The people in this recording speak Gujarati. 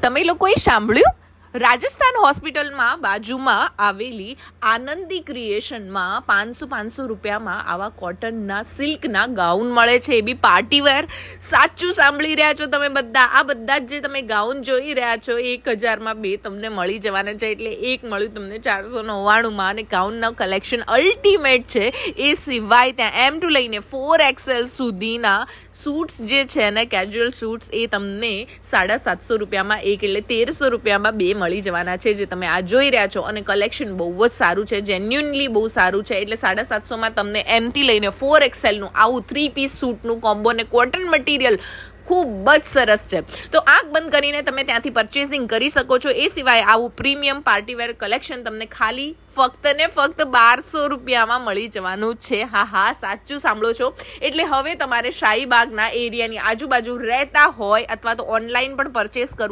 તમે લોકોએ સાંભળ્યું? રાજસ્થાન હોસ્પિટલમાં બાજુમાં આવેલી આનંદી ક્રિએશનમાં 500 રૂપિયામાં આવા કોટનના સિલ્કના ગાઉન મળે છે, એ બી પાર્ટીવેર. સાચું સાંભળી રહ્યા છો તમે બધા. આ બધા જ જે તમે ગાઉન જોઈ રહ્યા છો 1000માં 2 તમને મળી જવાના છે. એટલે એક મળ્યું તમને 499માં. અને ગાઉનના કલેક્શન અલ્ટિમેટ છે. એ સિવાય ત્યાં M2 લઈને 4XL સુધીના સૂટ્સ જે છે ને, કેઝ્યુઅલ સૂટ્સ, એ તમને 750 રૂપિયામાં એક, એટલે 1300 રૂપિયામાં 2 મળી જવાના છે, જે તમે આ જોઈ રહ્યા છો. અને કલેક્શન બહુ જ સારું છે, જેન્યુઅનલી બહુ સારું છે. એટલે 750માં તમને M થી લઈને 4XL નું આવું 3 પીસ સૂટનું કોમ્બો ને કોટન મટીરિયલ ખૂબ જ સરસ છે. તો આંખ બંધ કરીને તમે ત્યાંથી પરચેસિંગ કરી શકો છો. એ સિવાય આવું પ્રીમિયમ પાર્ટીવેર કલેક્શન તમને ખાલી ફક્ત ને ફક્ત 1200 રૂપિયામાં મળી જવાનું છે. હા, સાચું સાંભળો છો. એટલે હવે તમારે શાહીબાગના એરિયાની આજુબાજુ રહેતા હોય અથવા તો ઓનલાઈન પણ પરચેસ કરવું